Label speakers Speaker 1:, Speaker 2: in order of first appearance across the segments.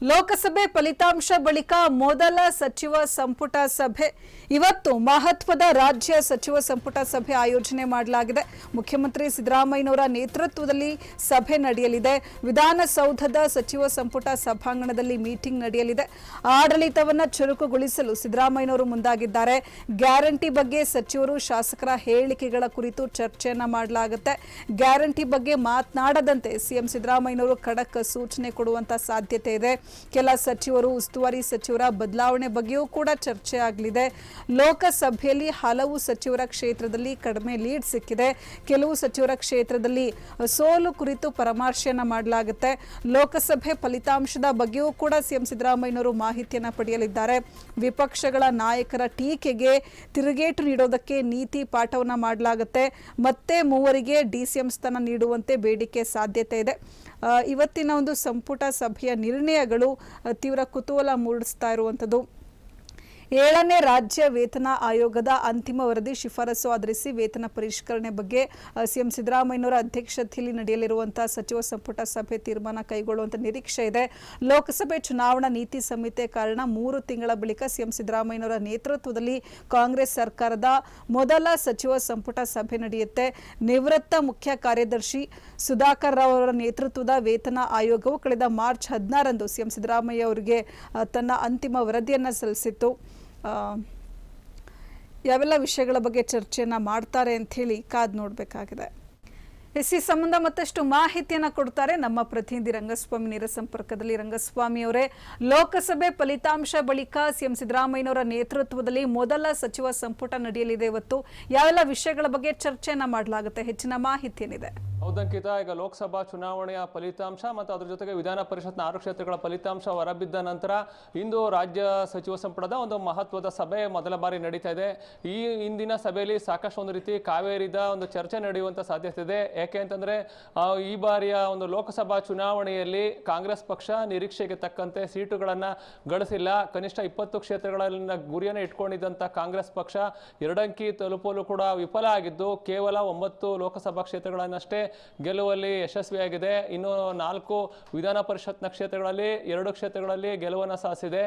Speaker 1: ಲೋಕಸಭೆ ಫಲಿತಾಂಶ ಬಳಿಕ ಮೊದಲ ಸಚಿವ ಸಂಪುಟ ಸಭೆ ಇವತ್ತು ಮಹತ್ವದ ರಾಜ್ಯ ಸಚಿವ ಸಂಪುಟ ಸಭೆ ಆಯೋಜನೆ ಮಾಡಲಾಗಿದೆ. ಮುಖ್ಯಮಂತ್ರಿ ಸಿದ್ದರಾಮಯ್ಯನವರ ನೇತೃತ್ವದಲ್ಲಿ ಸಭೆ ನಡೆಯಲಿದೆ. ವಿಧಾನಸೌಧದ ಸಚಿವ ಸಂಪುಟ ಸಭಾಂಗಣದಲ್ಲಿ ಮೀಟಿಂಗ್ ನಡೆಯಲಿದೆ. ಆಡಳಿತವನ್ನ ಚುರುಕುಗೊಳಿಸಲು ಸಿದ್ದರಾಮಯ್ಯನವರು ಮುಂದಾಗಿದ್ದಾರೆ. ಗ್ಯಾರಂಟಿ ಬಗ್ಗೆ ಸಚಿವರು ಶಾಸಕರ ಹೇಳಿಕೆಗಳ ಕುರಿತು ಚರ್ಚೆಯನ್ನ ಮಾಡಲಾಗುತ್ತೆ. ಗ್ಯಾರಂಟಿ ಬಗ್ಗೆ ಮಾತನಾಡದಂತೆ ಸಿಎಂ ಸಿದ್ದರಾಮಯ್ಯನವರು ಖಡಕ್ ಸೂಚನೆ ಕೊಡುವಂತ ಸಾಧ್ಯತೆ ಇದೆ. ಕೆಲ ಸಚಿವರು ಉಸ್ತುವಾರಿ ಸಚಿವರ ಬದಲಾವಣೆ ಬಗ್ಗೆಯೂ ಕೂಡ ಚರ್ಚೆ ಆಗಲಿದೆ. ಲೋಕಸಭೆಯಲ್ಲಿ ಹಲವು ಸಚಿವರ ಕ್ಷೇತ್ರದಲ್ಲಿ ಕಡಿಮೆ ಲೀಡ್ ಸಿಕ್ಕಿದೆ. ಕೆಲವು ಸಚಿವರ ಕ್ಷೇತ್ರದಲ್ಲಿ ಸೋಲು ಕುರಿತು ಪರಾಮರ್ಶೆಯನ್ನ ಮಾಡಲಾಗುತ್ತೆ. ಲೋಕಸಭೆ ಫಲಿತಾಂಶದ ಬಗ್ಗೆಯೂ ಕೂಡ ಸಿಎಂ ಸಿದ್ದರಾಮಯ್ಯನವರು ಮಾಹಿತಿಯನ್ನ ಪಡೆಯಲಿದ್ದಾರೆ. ವಿಪಕ್ಷಗಳ ನಾಯಕರ ಟೀಕೆಗೆ ತಿರುಗೇಟು ನೀಡೋದಕ್ಕೆ ನೀತಿ ಪಾಠವನ್ನ ಮಾಡಲಾಗುತ್ತೆ. ಮತ್ತೆ ಮೂವರಿಗೆ ಡಿಸಿಎಂ ಸ್ಥಾನ ನೀಡುವಂತೆ ಬೇಡಿಕೆ ಸಾಧ್ಯತೆ ಇದೆ. ಇವತ್ತಿನ ಒಂದು ಸಂಪುಟ ಸಭೆಯ ನಿರ್ಣಯಗಳು ತೀವ್ರ ಕುತೂಹಲ ಮೂಡಿಸ್ತಾ ಇರುವಂಥದ್ದು. 7ನೇ ರಾಜ್ಯ ವೇತನ ಆಯೋಗದ ಅಂತಿಮ ವರದಿ ಶಿಫಾರಸು ಆಧರಿಸಿ ವೇತನ ಪರಿಷ್ಕರಣೆ ಬಗ್ಗೆ ಸಿಎಂ ಸಿದ್ದರಾಮಯ್ಯನವರ ಅಧ್ಯಕ್ಷತೆಯಲ್ಲಿ ನಡೆಯಲಿರುವಂತಹ ಸಚಿವ ಸಂಪುಟ ಸಭೆ ತೀರ್ಮಾನ ಕೈಗೊಳ್ಳುವಂತ ನಿರೀಕ್ಷೆ ಇದೆ. ಲೋಕಸಭೆ ಚುನಾವಣಾ ನೀತಿ ಸಂಹಿತೆ ಕಾರಣ 3 ತಿಂಗಳ ಬಳಿಕ ಸಿಎಂ ಸಿದ್ದರಾಮಯ್ಯನವರ ನೇತೃತ್ವದಲ್ಲಿ ಕಾಂಗ್ರೆಸ್ ಸರ್ಕಾರದ ಮೊದಲ ಸಚಿವ ಸಂಪುಟ ಸಭೆ ನಡೆಯುತ್ತೆ. ನಿವೃತ್ತ ಮುಖ್ಯ ಕಾರ್ಯದರ್ಶಿ ಸುಧಾಕರ್ ರಾವ್ ಅವರ ನೇತೃತ್ವದ ವೇತನ ಆಯೋಗವು ಕಳೆದ ಮಾರ್ಚ್ 16ರಂದು ಸಿಎಂ ಸಿದ್ದರಾಮಯ್ಯ ಅವರಿಗೆ ತನ್ನ ಅಂತಿಮ ವರದಿಯನ್ನು ಸಲ್ಲಿಸಿತ್ತು. ಯಾವೆಲ್ಲ ವಿಷಯಗಳ ಬಗ್ಗೆ ಚರ್ಚೆಯನ್ನ ಮಾಡ್ತಾರೆ ಅಂತ ಹೇಳಿ ಕಾದ್ ನೋಡಬೇಕಾಗಿದೆ. ಈ ಸಂಬಂಧ ಮತ್ತಷ್ಟು ಮಾಹಿತಿಯನ್ನ ಕೊಡ್ತಾರೆ ನಮ್ಮ ಪ್ರತಿನಿಧಿ ರಂಗಸ್ವಾಮಿ ನೇರ ಸಂಪರ್ಕದಲ್ಲಿ. ರಂಗಸ್ವಾಮಿ ಅವರೇ, ಲೋಕಸಭೆ ಫಲಿತಾಂಶ ಬಳಿಕ ಸಿಎಂ ಸಿದ್ದರಾಮಯ್ಯನವರ ನೇತೃತ್ವದಲ್ಲಿ ಮೊದಲ ಸಚಿವ ಸಂಪುಟ ನಡೆಯಲಿದೆ. ಇವತ್ತು ಯಾವೆಲ್ಲ ವಿಷಯಗಳ ಬಗ್ಗೆ ಚರ್ಚೆಯನ್ನ ಮಾಡಲಾಗುತ್ತೆ? ಹೆಚ್ಚಿನ ಮಾಹಿತಿ ಏನಿದೆ?
Speaker 2: ಹೌದಂಕಿತ, ಈಗ ಲೋಕಸಭಾ ಚುನಾವಣೆಯ ಫಲಿತಾಂಶ ಮತ್ತು ಅದರ ಜೊತೆಗೆ ವಿಧಾನ ಪರಿಷತ್ನ 6 ಕ್ಷೇತ್ರಗಳ ಫಲಿತಾಂಶ ಹೊರಬಿದ್ದ ನಂತರ ಇಂದು ರಾಜ್ಯ ಸಚಿವ ಸಂಪುಟದ ಒಂದು ಮಹತ್ವದ ಸಭೆ ಮೊದಲ ಬಾರಿ ನಡೀತಾ ಇದೆ. ಈ ಇಂದಿನ ಸಭೆಯಲ್ಲಿ ಸಾಕಷ್ಟು ಒಂದು ರೀತಿ ಕಾವೇರಿದ ಒಂದು ಚರ್ಚೆ ನಡೆಯುವಂತ ಸಾಧ್ಯತೆ ಇದೆ. ಯಾಕೆ ಅಂತಂದ್ರೆ ಈ ಬಾರಿಯ ಒಂದು ಲೋಕಸಭಾ ಚುನಾವಣೆಯಲ್ಲಿ ಕಾಂಗ್ರೆಸ್ ಪಕ್ಷ ನಿರೀಕ್ಷೆಗೆ ತಕ್ಕಂತೆ ಸೀಟುಗಳನ್ನ ಗಳಿಸಿಲ್ಲ. ಕನಿಷ್ಠ 20 ಕ್ಷೇತ್ರಗಳನ್ನ ಗುರಿಯನ್ನು ಇಟ್ಕೊಂಡಿದ್ದಂತ ಕಾಂಗ್ರೆಸ್ ಪಕ್ಷ 2 ಅಂಕಿ ತಲುಪಲು ಕೂಡ ವಿಫಲ ಆಗಿದ್ದು ಕೇವಲ 9 ಲೋಕಸಭಾ ಕ್ಷೇತ್ರಗಳನ್ನಷ್ಟೇ ಗೆಲುವಲ್ಲಿ ಯಶಸ್ವಿಯಾಗಿದೆ. ಇನ್ನು 4 ವಿಧಾನ ಪರಿಷತ್ನ ಕ್ಷೇತ್ರಗಳಲ್ಲಿ 2 ಕ್ಷೇತ್ರಗಳಲ್ಲಿ ಗೆಲುವನ್ನು ಸಾಧಿಸಿದೆ.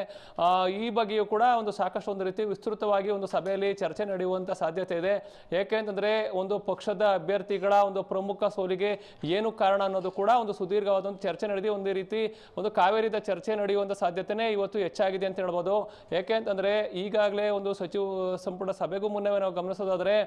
Speaker 2: ಈ ಬಗ್ಗೆಯೂ ಕೂಡ ಒಂದು ಸಾಕಷ್ಟು ಒಂದು ರೀತಿ ವಿಸ್ತೃತವಾಗಿ ಒಂದು ಸಭೆಯಲ್ಲಿ ಚರ್ಚೆ ನಡೆಯುವಂತ ಸಾಧ್ಯತೆ ಇದೆ. ಯಾಕೆ ಅಂತಂದ್ರೆ ಒಂದು ಪಕ್ಷದ ಅಭ್ಯರ್ಥಿಗಳ ಒಂದು ಪ್ರಮುಖ ಸೋಲಿಗೆ ಏನು ಕಾರಣ ಅನ್ನೋದು ಕೂಡ ಒಂದು ಸುದೀರ್ಘವಾದ ಒಂದು ಚರ್ಚೆ ನಡೆದಿ ಒಂದು ರೀತಿ ಒಂದು ಕಾವೇರಿದ ಚರ್ಚೆ ನಡೆಯುವಂತ ಸಾಧ್ಯತೆನೇ ಇವತ್ತು ಹೆಚ್ಚಾಗಿದೆ ಅಂತ ಹೇಳ್ಬೋದು. ಯಾಕೆ ಅಂತಂದ್ರೆ ಈಗಾಗಲೇ ಒಂದು ಸಚಿವ ಸಂಪುಟ ಸಭೆಗೂ ಮುನ್ನವೇ ನಾವು ಗಮನಿಸೋದಾದ್ರೆ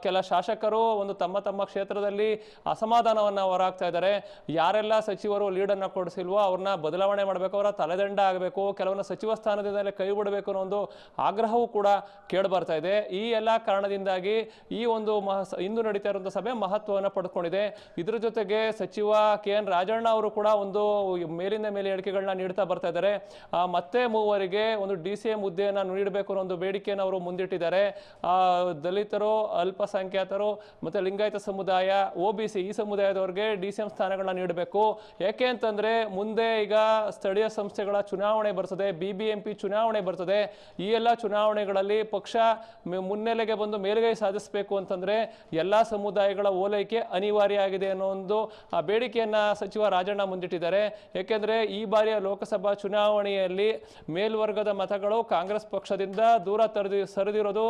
Speaker 2: ಕೆಲ ಶಾಸಕರು ಒಂದು ತಮ್ಮ ಕ್ಷೇತ್ರದಲ್ಲಿ ಅಸಮಾಧಾನವನ್ನ ಹೊರಹಾಕ್ತಾ ಇದ್ದಾರೆ. ಯಾರೆಲ್ಲ ಸಚಿವರು ಲೀಡನ್ನ ಕೊಡಿಸಿಲ್ವೋ ಅವ್ರನ್ನ ಬದಲಾವಣೆ ಮಾಡಬೇಕು, ಅವರ ತಲೆದಂಡ ಆಗಬೇಕು, ಕೆಲವನ್ನ ಸಚಿವ ಸ್ಥಾನದಿಂದಲೇ ಕೈ ಬಿಡಬೇಕು ಅನ್ನೋ ಒಂದು ಆಗ್ರಹವೂ ಕೂಡ ಕೇಳಿ ಬರ್ತಾ ಇದೆ. ಈ ಎಲ್ಲಾ ಕಾರಣದಿಂದಾಗಿ ಈ ಒಂದು ಇಂದು ನಡೀತಾ ಇರುವಂತಹ ಸಭೆ ಮಹತ್ವವನ್ನು ಪಡ್ಕೊಂಡಿದೆ. ಇದ್ರ ಜೊತೆಗೆ ಸಚಿವ KN ರಾಜಣ್ಣ ಅವರು ಕೂಡ ಒಂದು ಮೇಲಿಂದ ಮೇಲೆ ಹೇಳಿಕೆಗಳನ್ನ ನೀಡ್ತಾ ಬರ್ತಾ ಇದ್ದಾರೆ. ಮತ್ತೆ ಮೂವರಿಗೆ ಒಂದು DCM ಹುದ್ದೆಯನ್ನ ನೀಡಬೇಕು ಅನ್ನೋ ಒಂದು ಬೇಡಿಕೆಯನ್ನು ಅವರು ಮುಂದಿಟ್ಟಿದ್ದಾರೆ. ದಲಿತರು, ಅಲ್ಪಸಂಖ್ಯಾತರು ಮತ್ತೆ ಲಿಂಗಾಯತ ಸಮುದಾಯ, OBC ಈ ಸಮುದಾಯದವರಿಗೆ DCM ಸ್ಥಾನಗಳನ್ನ ನೀಡಬೇಕು. ಯಾಕೆ ಅಂತಂದ್ರೆ ಮುಂದೆ ಈಗ ಸ್ಥಳೀಯ ಸಂಸ್ಥೆಗಳ ಚುನಾವಣೆ ಬರ್ತದೆ, BBMP ಚುನಾವಣೆ ಬರ್ತದೆ. ಈ ಎಲ್ಲಾ ಚುನಾವಣೆಗಳಲ್ಲಿ ಪಕ್ಷ ಮುನ್ನೆಲೆಗೆ ಬಂದು ಮೇಲುಗೈ ಸಾಧಿಸಬೇಕು ಅಂತಂದ್ರೆ ಎಲ್ಲಾ ಸಮುದಾಯಗಳ ಓಲೈಕೆ ಅನಿವಾರ್ಯ ಆಗಿದೆ ಅನ್ನೋ ಒಂದು ಬೇಡಿಕೆಯನ್ನ ಸಚಿವ ರಾಜಣ್ಣ ಮುಂದಿಟ್ಟಿದ್ದಾರೆ. ಯಾಕೆಂದ್ರೆ ಈ ಬಾರಿಯ ಲೋಕಸಭಾ ಚುನಾವಣೆಯಲ್ಲಿ ಮೇಲ್ವರ್ಗದ ಮತಗಳು ಕಾಂಗ್ರೆಸ್ ಪಕ್ಷದಿಂದ ದೂರ ಸರಿದಿರೋದು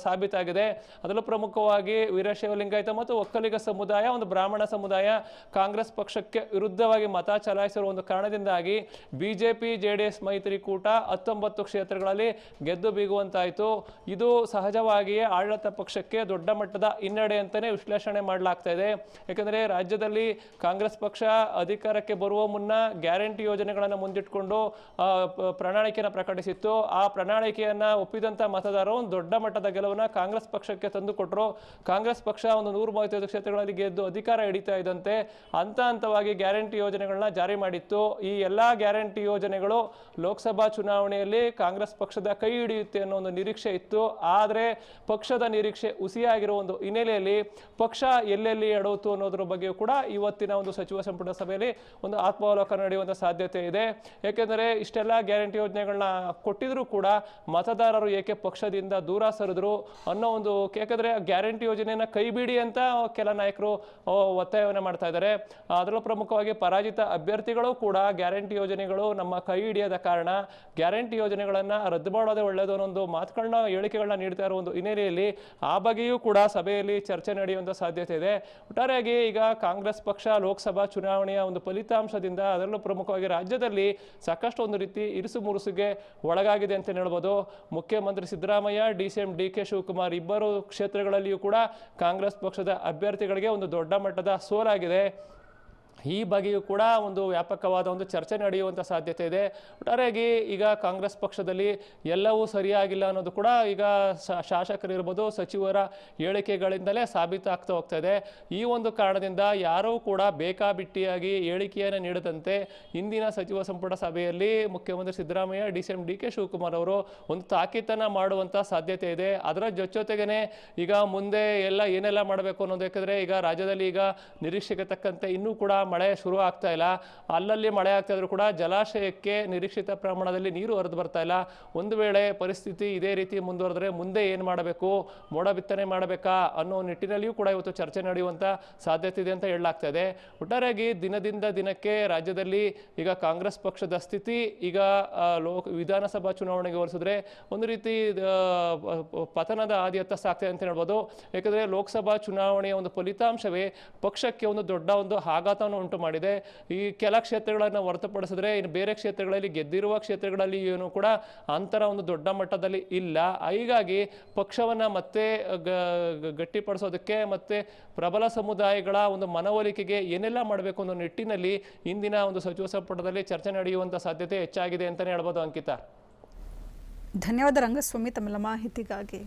Speaker 2: ಸಾಬೀತಾಗಿದೆ. ಅದರಲ್ಲೂ ಪ್ರಮುಖವಾಗಿ ವೀರಶೈವ ಲಿಂಗಾಯತ ಮತ್ತು ಒಕ್ಕಲಿಗ ಸಮುದಾಯ, ಒಂದು ಬ್ರಾಹ್ಮಣ ಸಮುದಾಯ ಕಾಂಗ್ರೆಸ್ ಪಕ್ಷಕ್ಕೆ ವಿರುದ್ಧವಾಗಿ ಮತ ಚಲಾಯಿಸಿರುವ ಒಂದು ಕಾರಣದಿಂದಾಗಿ BJP JDS ಮೈತ್ರಿಕೂಟ 19 ಕ್ಷೇತ್ರಗಳಲ್ಲಿ ಗೆದ್ದು ಬೀಗುವಂತಾಯಿತು. ಇದು ಸಹಜವಾಗಿಯೇ ಆಡಳಿತ ಪಕ್ಷಕ್ಕೆ ದೊಡ್ಡ ಮಟ್ಟದ ಹಿನ್ನಡೆ ಅಂತಾನೆ ವಿಶ್ಲೇಷಣೆ ಮಾಡಲಾಗ್ತಾ ಇದೆ. ಯಾಕಂದ್ರೆ ರಾಜ್ಯದಲ್ಲಿ ಕಾಂಗ್ರೆಸ್ ಪಕ್ಷ ಅಧಿಕಾರಕ್ಕೆ ಬರುವ ಮುನ್ನ ಗ್ಯಾರಂಟಿ ಯೋಜನೆಗಳನ್ನು ಮುಂದಿಟ್ಕೊಂಡು ಪ್ರಣಾಳಿಕೆಯನ್ನು ಪ್ರಕಟಿಸಿತ್ತು. ಆ ಪ್ರಣಾಳಿಕೆಯನ್ನ ಒಪ್ಪಿದಂತ ಮತದಾರರು ಒಂದು ದೊಡ್ಡ ಮಟ್ಟದ ಗೆಲುವನ್ನ ಕಾಂಗ್ರೆಸ್ ಪಕ್ಷಕ್ಕೆ ತಂದುಕೊಟ್ರು. ಕಾಂಗ್ರೆಸ್ ಪಕ್ಷ ಒಂದು 135 ಕ್ಷೇತ್ರಗಳಲ್ಲಿ ಗೆದ್ದು ಅಧಿಕಾರ ಹಿಡಿತಾ ಇದ್ದಂತೆ ಹಂತವಾಗಿ ಗ್ಯಾರಂಟಿ ಯೋಜನೆಗಳನ್ನ ಜಾರಿ ಮಾಡಿತ್ತು. ಈ ಎಲ್ಲಾ ಗ್ಯಾರಂಟಿ ಯೋಜನೆಗಳು ಲೋಕಸಭಾ ಚುನಾವಣೆಯಲ್ಲಿ ಕಾಂಗ್ರೆಸ್ ಪಕ್ಷದ ಕೈ ಹಿಡಿಯುತ್ತೆ ಅನ್ನೋ ಒಂದು ನಿರೀಕ್ಷೆ ಇತ್ತು. ಆದ್ರೆ ಪಕ್ಷದ ನಿರೀಕ್ಷೆ ಹುಸಿಯಾಗಿರುವ ಒಂದು ಹಿನ್ನೆಲೆಯಲ್ಲಿ ಪಕ್ಷ ಎಲ್ಲೆಲ್ಲಿ ಎಡವತ್ತು ಅನ್ನೋದ್ರ ಬಗ್ಗೆ ಕೂಡ ಇವತ್ತಿನ ಒಂದು ಸಚಿವ ಸಂಪುಟ ಸಭೆಯಲ್ಲಿ ಒಂದು ಆತ್ಮಾವಲೋಕನ ನಡೆಯುವಂತ ಸಾಧ್ಯತೆ ಇದೆ. ಯಾಕೆಂದ್ರೆ ಇಷ್ಟೆಲ್ಲ ಗ್ಯಾರಂಟಿ ಯೋಜನೆಗಳನ್ನ ಕೊಟ್ಟಿದ್ರು ಕೂಡ ಮತದಾರರು ಏಕೆ ಪಕ್ಷದಿಂದ ದೂರ ಸರಿದ್ರು ಅನ್ನೋ ಒಂದು, ಯಾಕಂದ್ರೆ ಗ್ಯಾರಂಟಿ ಯೋಜನೆಯನ್ನ ಕೈ ಬಿಡಿ ಅಂತ ಕೆಲ ನಾಯಕರು ಒತ್ತಾಯವನ್ನು ಮಾಡ್ತಾ ಇದ್ದಾರೆ. ಅದರಲ್ಲೂ ಪ್ರಮುಖವಾಗಿ ಪರಾಜಿತ ಅಭ್ಯರ್ಥಿಗಳು ಕೂಡ ಗ್ಯಾರಂಟಿ ಯೋಜನೆಗಳು ನಮ್ಮ ಕೈ ಹಿಡಿಯದ ಕಾರಣ ಗ್ಯಾರಂಟಿ ಯೋಜನೆಗಳನ್ನು ರದ್ದು ಮಾಡೋದೇ ಒಳ್ಳೆಯದು ಅನ್ನೋ ಒಂದು ಮಾತುಗಳನ್ನ ಹೇಳಿಕೆಗಳನ್ನ ನೀಡ್ತಾ ಇರೋ ಒಂದು ಹಿನ್ನೆಲೆಯಲ್ಲಿ ಆ ಬಗ್ಗೆಯೂ ಕೂಡ ಸಭೆಯಲ್ಲಿ ಚರ್ಚೆ ನಡೆಯುವಂಥ ಸಾಧ್ಯತೆ ಇದೆ. ಒಟ್ಟಾರೆಯಾಗಿ ಈಗ ಕಾಂಗ್ರೆಸ್ ಪಕ್ಷ ಲೋಕಸಭಾ ಚುನಾವಣೆಯ ಒಂದು ಫಲಿತಾಂಶದಿಂದ ಅದರಲ್ಲೂ ಪ್ರಮುಖವಾಗಿ ರಾಜ್ಯದಲ್ಲಿ ಸಾಕಷ್ಟು ಒಂದು ರೀತಿ ಇರುಸು ಮುರುಸುಗೆ ಒಳಗಾಗಿದೆ ಅಂತ ಹೇಳ್ಬೋದು. ಮುಖ್ಯಮಂತ್ರಿ ಸಿದ್ದರಾಮಯ್ಯ, ಡಿ.ಸಿ.ಎಂ. ಡಿ.ಕೆ. ಶಿವಕುಮಾರ್ ಇಬ್ಬರು ಕ್ಷೇತ್ರಗಳಲ್ಲಿಯೂ ಕೂಡ ಕಾಂಗ್ರೆಸ್ ಪಕ್ಷದ ಅಭ್ಯರ್ಥಿಗಳಿಗೆ ಒಂದು ದೊಡ್ಡ ಮಟ್ಟದ ಸೋಲಾಗಿದೆ. ಈ ಬಗ್ಗೆಯೂ ಕೂಡ ಒಂದು ವ್ಯಾಪಕವಾದ ಒಂದು ಚರ್ಚೆ ನಡೆಯುವಂಥ ಸಾಧ್ಯತೆ ಇದೆ. ಒಟ್ಟಾರೆಯಾಗಿ ಈಗ ಕಾಂಗ್ರೆಸ್ ಪಕ್ಷದಲ್ಲಿ ಎಲ್ಲವೂ ಸರಿಯಾಗಿಲ್ಲ ಅನ್ನೋದು ಕೂಡ ಈಗ ಶಾಸಕರಿರ್ಬೋದು, ಸಚಿವರ ಹೇಳಿಕೆಗಳಿಂದಲೇ ಸಾಬೀತಾಗ್ತಾ ಹೋಗ್ತಾ ಇದೆ. ಈ ಒಂದು ಕಾರಣದಿಂದ ಯಾರೂ ಕೂಡ ಬೇಕಾಬಿಟ್ಟಿಯಾಗಿ ಹೇಳಿಕೆಯನ್ನು ನೀಡದಂತೆ ಇಂದಿನ ಸಚಿವ ಸಂಪುಟ ಸಭೆಯಲ್ಲಿ ಮುಖ್ಯಮಂತ್ರಿ ಸಿದ್ದರಾಮಯ್ಯ, ಡಿ.ಸಿ.ಎಂ. ಡಿ.ಕೆ. ಶಿವಕುಮಾರ್ ಅವರು ಒಂದು ತಾಕೀತನ್ನು ಮಾಡುವಂಥ ಸಾಧ್ಯತೆ ಇದೆ. ಅದರ ಜೊತೆಗೇನೆ ಈಗ ಮುಂದೆ ಏನೆಲ್ಲ ಮಾಡಬೇಕು ಅನ್ನೋದು, ಯಾಕಂದರೆ ಈಗ ರಾಜ್ಯದಲ್ಲಿ ಈಗ ನಿರೀಕ್ಷೆಗೆ ತಕ್ಕಂತೆ ಇನ್ನೂ ಕೂಡ ಮಳೆ ಶುರು ಆಗ್ತಾ ಇಲ್ಲ. ಅಲ್ಲಲ್ಲಿ ಮಳೆ ಆಗ್ತಾ ಇದ್ರೂ ಕೂಡ ಜಲಾಶಯಕ್ಕೆ ನಿರೀಕ್ಷಿತ ಪ್ರಮಾಣದಲ್ಲಿ ನೀರು ಹರಿದು ಬರ್ತಾ ಇಲ್ಲ. ಒಂದು ವೇಳೆ ಪರಿಸ್ಥಿತಿ ಇದೇ ರೀತಿ ಮುಂದುವರೆದ್ರೆ ಮುಂದೆ ಏನು ಮಾಡಬೇಕು, ಮೋಡ ಬಿತ್ತನೆ ಮಾಡಬೇಕಾ ಅನ್ನೋ ನಿಟ್ಟಿನಲ್ಲಿಯೂ ಕೂಡ ಇವತ್ತು ಚರ್ಚೆ ನಡೆಯುವಂಥ ಸಾಧ್ಯತೆ ಇದೆ ಅಂತ ಹೇಳಲಾಗ್ತಾ ಇದೆ. ಒಟ್ಟಾರೆಯಾಗಿ ದಿನದಿಂದ ದಿನಕ್ಕೆ ರಾಜ್ಯದಲ್ಲಿ ಈಗ ಕಾಂಗ್ರೆಸ್ ಪಕ್ಷದ ಸ್ಥಿತಿ ಈಗ ವಿಧಾನಸಭಾ ಚುನಾವಣೆಗೆ ಹೋಲಿಸಿದ್ರೆ ಒಂದು ರೀತಿ ಪತನದ ಹಾದಿಯತ್ತ ಸಾಗ್ತದೆ ಅಂತ ಹೇಳ್ಬೋದು. ಯಾಕಂದರೆ ಲೋಕಸಭಾ ಚುನಾವಣೆಯ ಒಂದು ಫಲಿತಾಂಶವೇ ಪಕ್ಷಕ್ಕೆ ಒಂದು ದೊಡ್ಡ ಒಂದು ಆಘಾತವನ್ನು ಉಂಟು ಮಾಡಿದೆ. ಈ ಕೆಲ ಕ್ಷೇತ್ರಗಳನ್ನು ಹೊರತುಪಡಿಸಿದ್ರೆ ಇನ್ನು ಬೇರೆ ಕ್ಷೇತ್ರಗಳಲ್ಲಿ ಗೆದ್ದಿರುವ ಕ್ಷೇತ್ರಗಳಲ್ಲಿ ಏನು ಕೂಡ ಅಂತರ ಒಂದು ದೊಡ್ಡ ಮಟ್ಟದಲ್ಲಿ ಇಲ್ಲ. ಹೀಗಾಗಿ ಪಕ್ಷವನ್ನು ಮತ್ತೆ ಗಟ್ಟಿಪಡಿಸೋದಕ್ಕೆ ಮತ್ತೆ ಪ್ರಬಲ ಸಮುದಾಯಗಳ ಒಂದು ಮನವೊಲಿಕೆಗೆ ಏನೆಲ್ಲ ಮಾಡಬೇಕು ಅನ್ನೋ ನಿಟ್ಟಿನಲ್ಲಿ ಇಂದಿನ ಒಂದು ಸಚಿವ ಸಂಪುಟದಲ್ಲಿ ಚರ್ಚೆ ನಡೆಯುವಂಥ ಸಾಧ್ಯತೆ ಹೆಚ್ಚಾಗಿದೆ ಅಂತಲೇ ಹೇಳ್ಬೋದು. ಅಂಕಿತಾ,
Speaker 1: ಧನ್ಯವಾದ ರಂಗಸ್ವಾಮಿ ತಮ್ಮೆಲ್ಲ ಮಾಹಿತಿಗಾಗಿ.